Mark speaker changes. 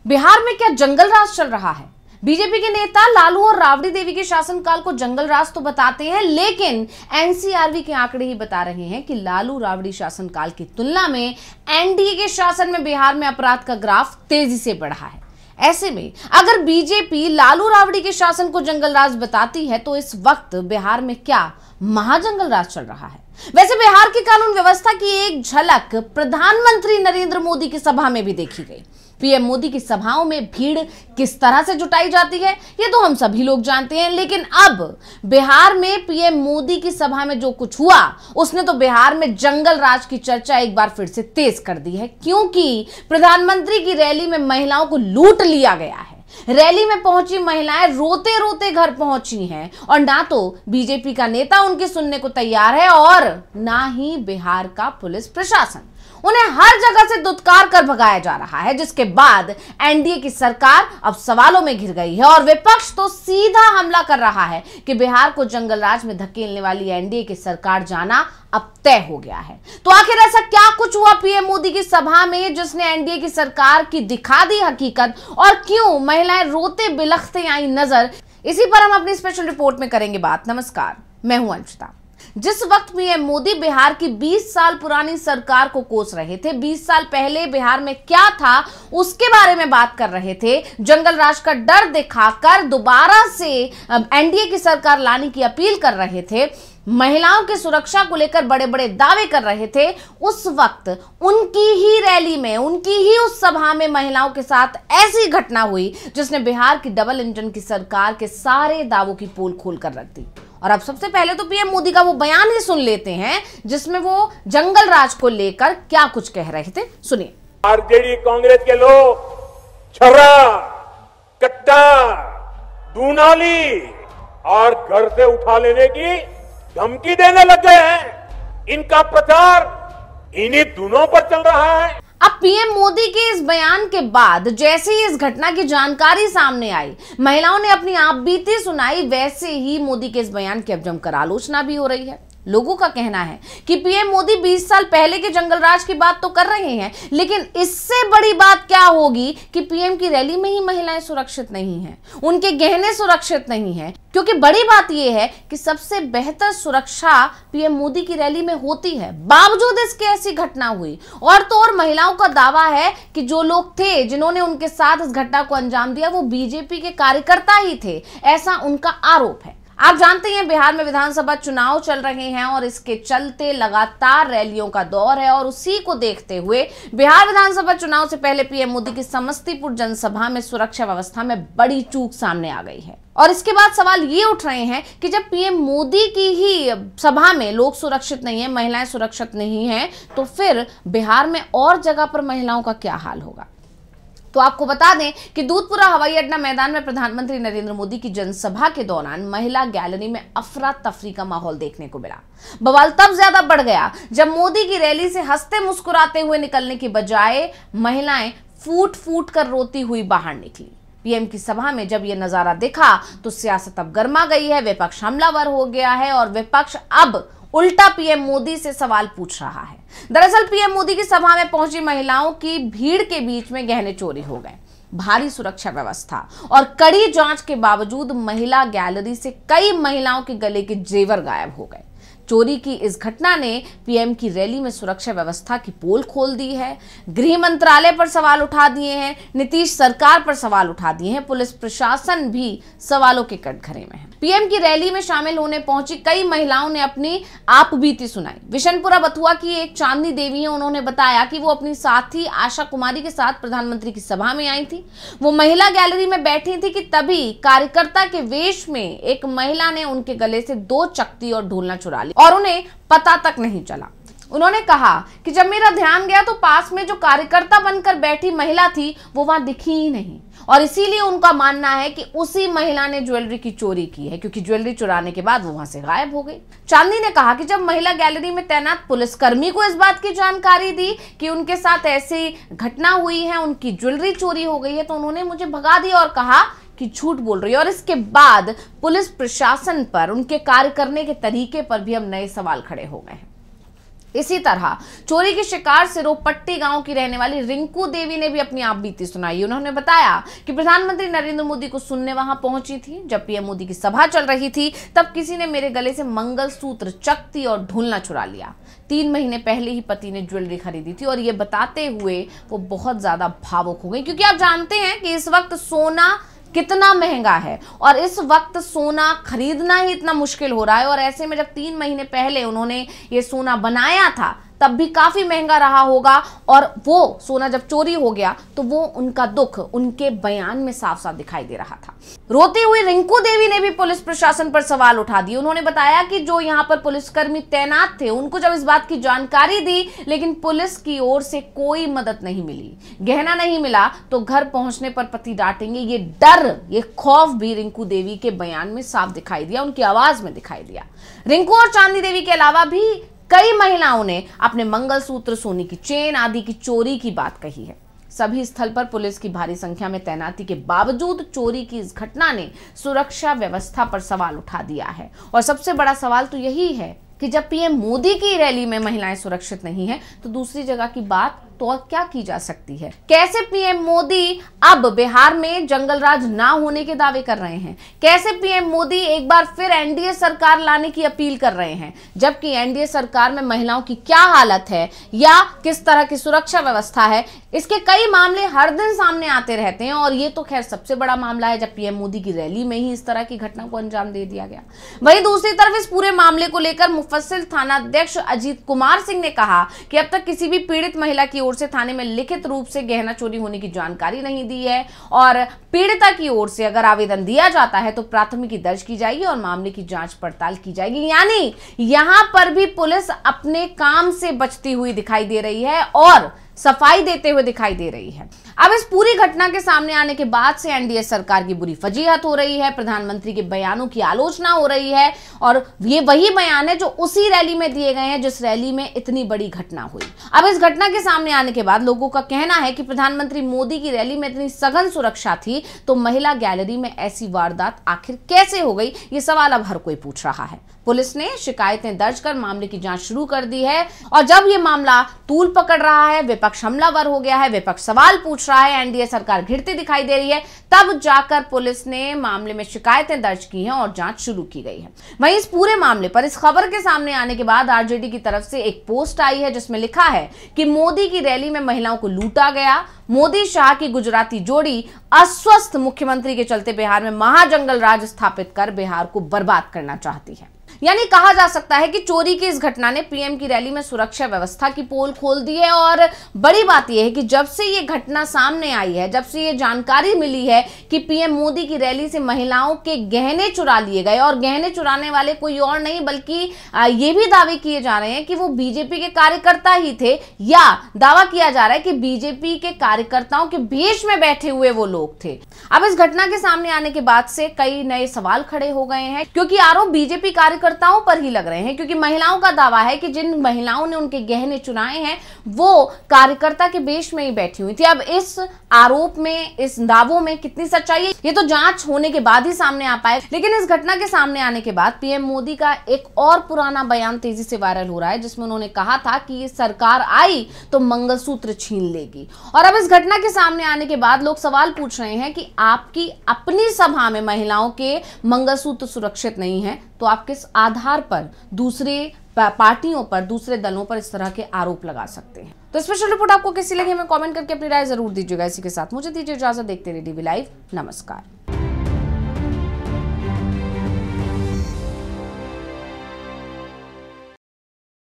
Speaker 1: बिहार में क्या जंगल राज चल रहा है? बीजेपी के नेता लालू और राबड़ी देवी के शासनकाल को जंगल राज तो बताते हैं, लेकिन एनसीआरबी के आंकड़े ही बता रहे हैं कि लालू राबड़ी शासनकाल की तुलना में एनडीए के शासन में बिहार में अपराध का ग्राफ तेजी से बढ़ा है। ऐसे में अगर बीजेपी लालू राबड़ी के शासन को जंगल राज बताती है तो इस वक्त बिहार में क्या महाजंगल राज चल रहा है? वैसे बिहार की कानून व्यवस्था की एक झलक प्रधानमंत्री नरेंद्र मोदी की सभा में भी देखी गई। पीएम मोदी की सभाओं में भीड़ किस तरह से जुटाई जाती है ये तो हम सभी लोग जानते हैं, लेकिन अब बिहार में पीएम मोदी की सभा में जो कुछ हुआ उसने तो बिहार में जंगल राज की चर्चा एक बार फिर से तेज कर दी है, क्योंकि प्रधानमंत्री की रैली में महिलाओं को लूट लिया गया है। रैली में पहुंची महिलाएं रोते रोते घर पहुंची हैं और ना तो बीजेपी का नेता उनकी सुनने को तैयार है और ना ही बिहार का पुलिस प्रशासन। उन्हें हर जगह से दुत्कार कर भगाया जा रहा है, जिसके बाद एनडीए की सरकार अब सवालों में घिर गई है और विपक्ष तो सीधा हमला कर रहा है कि बिहार को जंगल राज में धकेलने वाली एनडीए की सरकार जाना अब तय हो गया है। तो आखिर ऐसा क्या कुछ हुआ पीएम मोदी की सभा में जिसने एनडीए की सरकार की दिखा दी हकीकत, और क्यों महिलाएं रोते बिलखते आई नजर? इसी पर हम अपनी स्पेशल रिपोर्ट में करेंगे बात। नमस्कार, मैं हूं अंशिता। जिस वक्त पीएम मोदी बिहार की 20 साल पुरानी सरकार को कोस रहे थे, 20 साल पहले बिहार में क्या था उसके बारे में बात कर रहे थे, जंगल राज का डर दिखाकर दोबारा से एनडीए की सरकार लाने की अपील कर रहे थे, महिलाओं की सुरक्षा को लेकर बड़े बड़े दावे कर रहे थे, उस वक्त उनकी ही रैली में, उनकी ही उस सभा में महिलाओं के साथ ऐसी घटना हुई जिसने बिहार की डबल इंजन की सरकार के सारे दावों की पोल खोल कर रख दी। और अब सबसे पहले तो पीएम मोदी का वो बयान ही सुन लेते हैं जिसमें वो जंगल राज को लेकर क्या कुछ कह रहे थे। सुनिए।
Speaker 2: आरजेडी कांग्रेस के लोग छर्रा, कट्टा, दूनाली और घर से उठा लेने की धमकी देने लग गए हैं। इनका प्रचार इन्हीं दोनों पर चल रहा है।
Speaker 1: अब पीएम मोदी के इस बयान के बाद जैसे ही इस घटना की जानकारी सामने आई, महिलाओं ने अपनी आपबीती सुनाई, वैसे ही मोदी के इस बयान की अब जमकर आलोचना भी हो रही है। लोगों का कहना है कि पीएम मोदी 20 साल पहले के जंगल राज की बात तो कर रहे हैं, लेकिन इससे बड़ी बात क्या होगी कि पीएम की रैली में ही महिलाएं सुरक्षित नहीं हैं, उनके गहने सुरक्षित नहीं हैं, क्योंकि बड़ी बात यह है कि सबसे बेहतर सुरक्षा पीएम मोदी की रैली में होती है। बावजूद इसके ऐसी घटना हुई, और तो और महिलाओं का दावा है कि जो लोग थे जिन्होंने उनके साथ इस घटना को अंजाम दिया वो बीजेपी के कार्यकर्ता ही थे, ऐसा उनका आरोप है। आप जानते हैं बिहार में विधानसभा चुनाव चल रहे हैं और इसके चलते लगातार रैलियों का दौर है, और उसी को देखते हुए बिहार विधानसभा चुनाव से पहले पीएम मोदी की समस्तीपुर जनसभा में सुरक्षा व्यवस्था में बड़ी चूक सामने आ गई है। और इसके बाद सवाल ये उठ रहे हैं कि जब पीएम मोदी की ही सभा में लोग सुरक्षित नहीं है, महिलाएं सुरक्षित नहीं है, तो फिर बिहार में और जगह पर महिलाओं का क्या हाल होगा? तो आपको बता दें कि दूधपुरा हवाई अड्डा मैदान में प्रधानमंत्री नरेंद्र मोदी की जनसभा के दौरान महिला गैलरी में अफरा तफरी का माहौल देखने को मिला। बवाल तब ज्यादा बढ़ गया जब मोदी की रैली से हंसते मुस्कुराते हुए निकलने की बजाय महिलाएं फूट फूट कर रोती हुई बाहर निकली। पीएम की सभा में जब यह नजारा दिखा तो सियासत अब गर्मा गई है, विपक्ष हमलावर हो गया है और विपक्ष अब उल्टा पीएम मोदी से सवाल पूछ रहा है। दरअसल पीएम मोदी की सभा में पहुंची महिलाओं की भीड़ के बीच में गहने चोरी हो गए। भारी सुरक्षा व्यवस्था और कड़ी जांच के बावजूद महिला गैलरी से कई महिलाओं के गले के जेवर गायब हो गए। चोरी की इस घटना ने पीएम की रैली में सुरक्षा व्यवस्था की पोल खोल दी है। गृह मंत्रालय पर सवाल उठा दिए हैं, नीतीश सरकार पर सवाल उठा दिए हैं, पुलिस प्रशासन भी सवालों के कटघरे में है। पीएम की रैली में शामिल होने पहुंची कई महिलाओं ने अपनी आपबीती सुनाई। विशनपुरा बथुआ की एक चांदनी देवी है, उन्होंने बताया कि वो अपनी साथी आशा कुमारी के साथ प्रधानमंत्री की सभा में आई थी। वो महिला गैलरी में बैठी थी कि तभी कार्यकर्ता के वेश में एक महिला ने उनके गले से 2 चकती और ढोलना चुरा ली और उन्हें पता तक नहीं चला। उन्होंने कहा कि जब मेरा ध्यान गया तो पास में जो कार्यकर्ता बनकर बैठी महिला थी वो वहां दिखी ही नहीं, और इसीलिए उनका मानना है कि उसी महिला ने ज्वेलरी की चोरी की है, क्योंकि ज्वेलरी चुराने के बाद वो वहां से गायब हो गई। चांदनी ने कहा कि जब महिला गैलरी में तैनात पुलिसकर्मी को इस बात की जानकारी दी कि उनके साथ ऐसी घटना हुई है, उनकी ज्वेलरी चोरी हो गई है, तो उन्होंने मुझे भगा दिया और कहा कि झूठ बोल रही है। और इसके बाद पुलिस प्रशासन पर, उनके कार्य करने के तरीके पर भी अब नए सवाल खड़े हो गए हैं। इसी तरह चोरी की शिकार सिरोपट्टी गांव की रहने वाली रिंकू देवी ने भी अपनी आपबीती सुनाई। उन्होंने बताया कि प्रधानमंत्री नरेंद्र मोदी को सुनने वहां पहुंची थी। जब पीएम मोदी की सभा चल रही थी तब किसी ने मेरे गले से मंगलसूत्र, चकती और ढूलना चुरा लिया। 3 महीने पहले ही पति ने ज्वेलरी खरीदी थी। और ये बताते हुए वो बहुत ज्यादा भावुक हो गई, क्योंकि आप जानते हैं कि इस वक्त सोना कितना महंगा है और इस वक्त सोना खरीदना ही इतना मुश्किल हो रहा है। और ऐसे में जब 3 महीने पहले उन्होंने ये सोना बनाया था तब भी काफी महंगा रहा होगा, और वो सोना जब चोरी हो गया तो वो उनका दुख उनके बयान में साफ साफ दिखाई दे रहा था। रोती हुई रिंकू देवी ने भी पुलिस प्रशासन पर सवाल उठा दिए। उन्होंने बताया कि जो यहाँ पर पुलिसकर्मी तैनात थे उनको जब इस बात की जानकारी दी, लेकिन पुलिस की ओर से कोई मदद नहीं मिली। गहना नहीं मिला तो घर पहुंचने पर पति डांटेंगे, ये डर, ये खौफ भी रिंकू देवी के बयान में साफ दिखाई दिया, उनकी आवाज में दिखाई दिया। रिंकू और चांदी देवी के अलावा भी कई महिलाओं ने अपने मंगलसूत्र, सोने की चेन आदि की चोरी की बात कही है। सभी स्थल पर पुलिस की भारी संख्या में तैनाती के बावजूद चोरी की इस घटना ने सुरक्षा व्यवस्था पर सवाल उठा दिया है। और सबसे बड़ा सवाल तो यही है कि जब पीएम मोदी की रैली में महिलाएं सुरक्षित नहीं है तो दूसरी जगह की बात तो और क्या की जा सकती है। कैसे पीएम मोदी अब बिहार में जंगलराज ना होने के दावे कर रहे हैं, कैसे पीएम मोदी एक बार फिर एनडीए सरकार लाने की अपील कर रहे हैं, जबकि एनडीए सरकार में महिलाओं की क्या हालत है या किस तरह की सुरक्षा व्यवस्था है, इसके कई मामले हर दिन सामने आते रहते हैं। और ये तो खैर सबसे बड़ा मामला है जब पीएम मोदी की रैली में ही इस तरह की घटना को अंजाम दे दिया गया। वहीं दूसरी तरफ इस पूरे मामले को लेकर मुफस्सिल थानाध्यक्ष अजीत कुमार सिंह ने कहा कि अब तक किसी भी पीड़ित महिला की ओर से थाने में लिखित रूप से गहना चोरी होने की जानकारी नहीं दी है, और पीड़िता की ओर से अगर आवेदन दिया जाता है तो प्राथमिकी दर्ज की जाएगी और मामले की जांच पड़ताल की जाएगी। यानी यहां पर भी पुलिस अपने काम से बचती हुई दिखाई दे रही है और सफाई देते हुए दिखाई दे रही है। अब इस पूरी घटना के सामने आने के बाद से एनडीए सरकार की बुरी फजीहत हो रही है, प्रधानमंत्री के बयानों की आलोचना हो रही है, और ये वही बयान है जो उसी रैली में दिए गए हैं जिस रैली में इतनी बड़ी घटना हुई। अब इस घटना के सामने आने के बाद लोगों का कहना है कि प्रधानमंत्री मोदी की रैली में इतनी सघन सुरक्षा थी तो महिला गैलरी में ऐसी वारदात आखिर कैसे हो गई, ये सवाल अब हर कोई पूछ रहा है। पुलिस ने शिकायतें दर्ज कर मामले की जांच शुरू कर दी है, और जब ये मामला तूल पकड़ रहा है, विपक्ष हमलावर हो गया है, विपक्ष सवाल पूछ रहा है, एनडीए सरकार घिरती दिखाई दे रही है, तब जाकर पुलिस ने मामले में शिकायतें दर्ज की हैं और जांच शुरू की गई है। वहीं इस पूरे मामले पर इस खबर के सामने आने के बाद आरजेडी की तरफ से एक पोस्ट आई है जिसमें लिखा है कि मोदी की रैली में महिलाओं को लूटा गया, मोदी शाह की गुजराती जोड़ी अस्वस्थ मुख्यमंत्री के चलते बिहार में महाजंगल राज स्थापित कर बिहार को बर्बाद करना चाहती है। यानी कहा जा सकता है कि चोरी की इस घटना ने पीएम की रैली में सुरक्षा व्यवस्था की पोल खोल दी है। और बड़ी बात यह है कि जब से ये घटना सामने आई है, जब से ये जानकारी मिली है कि पीएम मोदी की रैली से महिलाओं के गहने चुरा लिए गए, और गहने चुराने वाले कोई और नहीं बल्कि ये भी दावे किए जा रहे हैं कि वो बीजेपी के कार्यकर्ता ही थे, या दावा किया जा रहा है कि बीजेपी के कार्यकर्ताओं के भेष में बैठे हुए वो लोग थे। अब इस घटना के सामने आने के बाद से कई नए सवाल खड़े हो गए हैं, क्योंकि आरोप बीजेपी कार्यकर्ताओं पर ही लग रहे हैं, क्योंकि महिलाओं का दावा है कि जिन महिलाओं ने उनके गहने चुराए हैं वो कार्यकर्ता के वेश में ही बैठी हुई थी। अब इस आरोप में, इस दावों में कितनी सच्चाई है ये तो जांच होने के बाद ही सामने आ पाए। लेकिन इस घटना के सामने आने के बाद पीएम मोदी का एक और पुराना बयान तेजी से वायरल हो रहा है, जिसमें उन्होंने कहा था कि ये सरकार आई तो मंगलसूत्र छीन लेगी। और अब इस घटना के सामने आने के बाद लोग सवाल पूछ रहे हैं कि आपकी अपनी सभा में महिलाओं के मंगलसूत्र सुरक्षित नहीं है तो आप किस आधार पर दूसरे पार्टियों पर, दूसरे दलों पर इस तरह के आरोप लगा सकते हैं। तो स्पेशल रिपोर्ट आपको कैसी लगी हमें कमेंट करके अपनी राय जरूर दीजिएगा। इसी के साथ मुझे दीजिए इजाजत। देखते रहिए डीवी लाइव। नमस्कार।